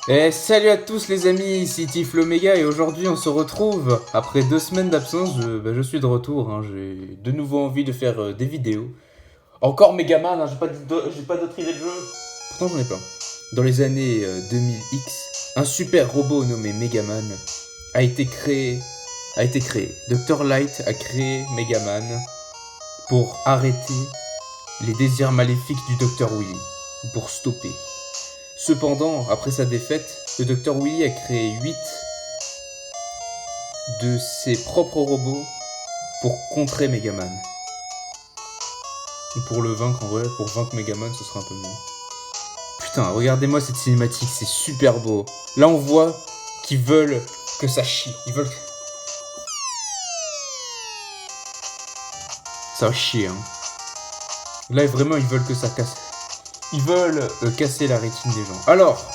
Et salut à tous les amis, ici Tif l'Oméga et aujourd'hui on se retrouve après 2 semaines d'absence. Je suis de retour, hein, j'ai de nouveau envie de faire des vidéos. Encore Megaman, hein, j'ai pas d'autres idées de jeu. Pourtant j'en ai plein. Dans les années 2000X, un super robot nommé Megaman a été créé. Dr. Light a créé Megaman pour arrêter les désirs maléfiques du Dr. Willy, pour stopper. Cependant, après sa défaite, le Dr. Willy a créé 8 de ses propres robots pour contrer Megaman. Ou pour le vaincre en vrai, pour vaincre Megaman, ce serait un peu mieux. Putain, regardez-moi cette cinématique, c'est super beau. Là, on voit qu'ils veulent que ça chie. Ils veulent que... Ça va chier, hein. Là, vraiment, ils veulent que ça casse. Ils veulent casser la rétine des gens. Alors,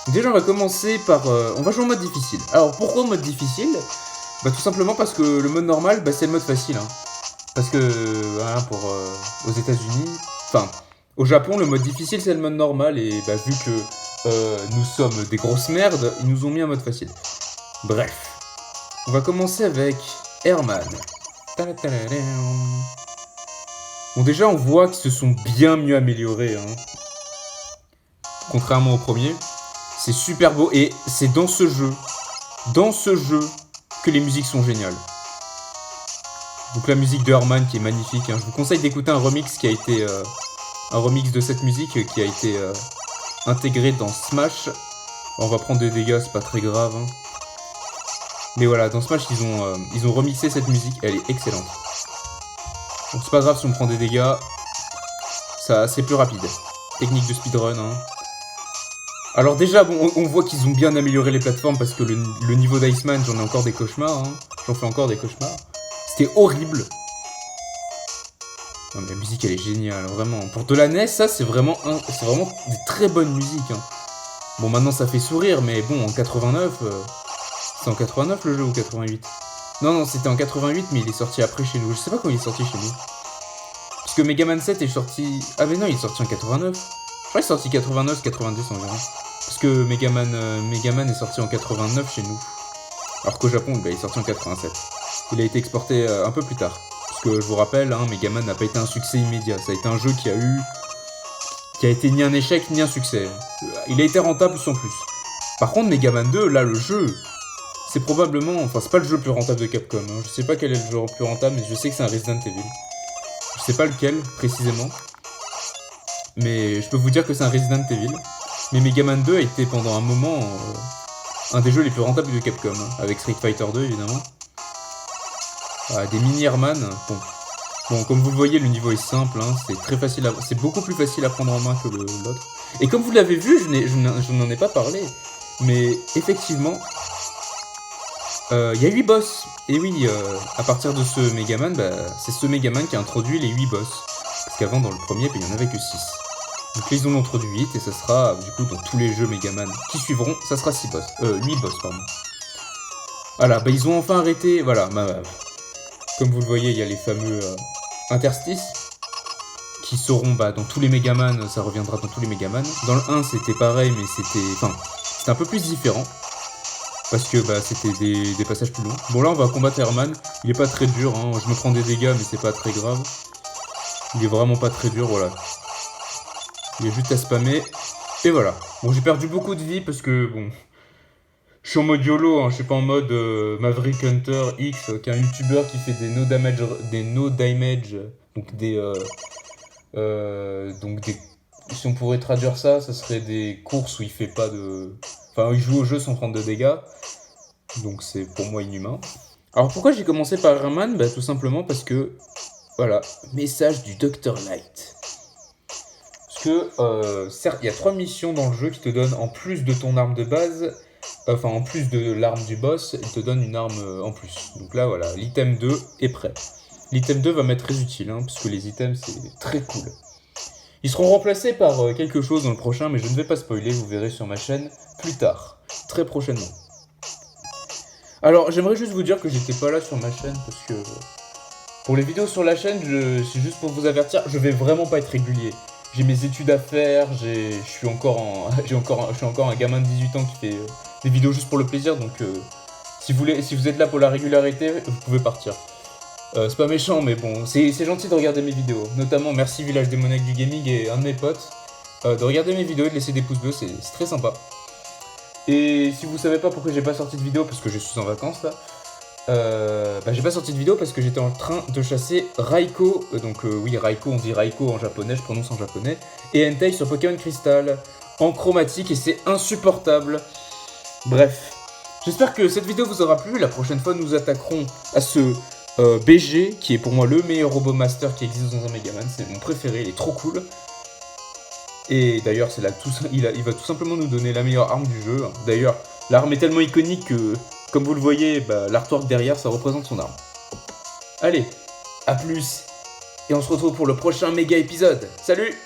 déjà on va commencer par... on va jouer en mode difficile. Alors pourquoi mode difficile? Bah tout simplement parce que le mode normal, bah, c'est le mode facile. Hein. Parce que, voilà, aux États-Unis... Enfin, au Japon, le mode difficile c'est le mode normal. Et bah vu que nous sommes des grosses merdes, ils nous ont mis un mode facile. Bref. On va commencer avec Herman. Bon déjà on voit qu'ils se sont bien mieux améliorés. Hein. Contrairement au premier, c'est super beau et c'est dans ce jeu que les musiques sont géniales. Donc la musique de Herman qui est magnifique. Hein. Je vous conseille d'écouter un remix de cette musique qui a été intégré dans Smash. On va prendre des dégâts, c'est pas très grave. Hein. Mais voilà, dans Smash ils ont remixé cette musique, elle est excellente. Donc c'est pas grave si on prend des dégâts, ça c'est plus rapide. Technique de speedrun. Hein. Alors déjà, bon, on voit qu'ils ont bien amélioré les plateformes parce que le niveau d'Iceman, j'en ai encore des cauchemars. Hein. J'en fais encore des cauchemars. C'était horrible. Non, mais la musique, elle est géniale, vraiment. Pour de la NES, ça, c'est vraiment des très bonnes musiques. Hein. Bon, maintenant, ça fait sourire, mais bon, en 89... c'est en 89 le jeu ou 88? Non, c'était en 88, mais il est sorti après chez nous. Je sais pas quand il est sorti chez nous. Parce que Megaman 7 est sorti... Ah mais non, il est sorti en 89. Je crois qu'il est sorti 89, 90 environ. Parce que Megaman est sorti en 89 chez nous. Alors qu'au Japon, bah, il est sorti en 87. Il a été exporté un peu plus tard. Parce que je vous rappelle, hein, Megaman n'a pas été un succès immédiat. Ça a été un jeu qui a été ni un échec ni un succès. Il a été rentable sans plus. Par contre, Megaman 2, là, le jeu... C'est probablement... Enfin, c'est pas le jeu le plus rentable de Capcom. Hein. Je sais pas quel est le jeu le plus rentable, mais je sais que c'est un Resident Evil. Je sais pas lequel, précisément. Mais je peux vous dire que c'est un Resident Evil. Mais Megaman 2 a été pendant un moment un des jeux les plus rentables de Capcom. Hein, avec Street Fighter 2, évidemment. Des mini-Herman. Bon, comme vous le voyez, le niveau est simple. Hein, c'est très facile c'est beaucoup plus facile à prendre en main que l'autre. Et comme vous l'avez vu, je n'en ai pas parlé. Mais effectivement... y a 8 boss. Et oui, à partir de ce Megaman, bah, c'est ce Megaman qui a introduit les 8 boss. Parce qu'avant, dans le premier, il n'y en avait que 6. Donc là, ils ont introduit 8 et ça sera, du coup, dans tous les jeux Megaman qui suivront, ça sera 6 boss. 8 boss, pardon. Voilà, bah, ils ont enfin arrêté, voilà. Comme vous le voyez, il y a les fameux interstices qui seront, bah, dans tous les Megaman, ça reviendra dans tous les Megaman. Dans le 1, c'était pareil, mais c'était un peu plus différent. Parce que bah, c'était des passages plus longs. Bon là on va combattre Herman. Il est pas très dur, hein. Je me prends des dégâts mais c'est pas très grave. Il est vraiment pas très dur, voilà. Il est juste à spammer. Et voilà. Bon j'ai perdu beaucoup de vie parce que bon... Je suis en mode YOLO, hein. Je suis pas en mode Maverick Hunter X, qui est un youtubeur qui fait des no damage... Donc des... Si on pourrait traduire ça, ça serait des courses où il fait pas de... Enfin, il joue au jeu sans prendre de dégâts. Donc c'est pour moi inhumain. Alors pourquoi j'ai commencé par Herman? Bah tout simplement parce que... Voilà, message du Dr. Light. Parce que, certes, il y a 3 missions dans le jeu qui te donnent, en plus de ton arme de base... Enfin, en plus de l'arme du boss, il te donne une arme en plus. Donc là, voilà, l'item 2 est prêt. L'item 2 va m'être très utile, hein, parce que les items, c'est très cool. Ils seront remplacés par quelque chose dans le prochain, mais je ne vais pas spoiler, vous verrez sur ma chaîne plus tard, très prochainement. Alors, j'aimerais juste vous dire que j'étais pas là sur ma chaîne, parce que... Pour les vidéos sur la chaîne, c'est juste pour vous avertir, je vais vraiment pas être régulier. j'ai mes études à faire, je suis encore un gamin de 18 ans qui fait des vidéos juste pour le plaisir, donc si vous êtes là pour la régularité, vous pouvez partir. C'est pas méchant, mais bon, c'est gentil de regarder mes vidéos. Notamment, merci Village Démoniaque du Gaming et un de mes potes de regarder mes vidéos et de laisser des pouces bleus, c'est très sympa. Et si vous savez pas pourquoi j'ai pas sorti de vidéo, parce que je suis en vacances là, j'ai pas sorti de vidéo parce que j'étais en train de chasser Raikou, oui Raikou, on dit Raikou en japonais, je prononce en japonais, et Entei sur Pokémon Crystal, en chromatique, et c'est insupportable. Bref, j'espère que cette vidéo vous aura plu. La prochaine fois, nous attaquerons à ce BG, qui est pour moi le meilleur robot master qui existe dans un Megaman, c'est mon préféré, il est trop cool. Et d'ailleurs, il va tout simplement nous donner la meilleure arme du jeu. D'ailleurs, l'arme est tellement iconique que, comme vous le voyez, l'artwork derrière, ça représente son arme. Allez, à plus, et on se retrouve pour le prochain méga épisode. Salut!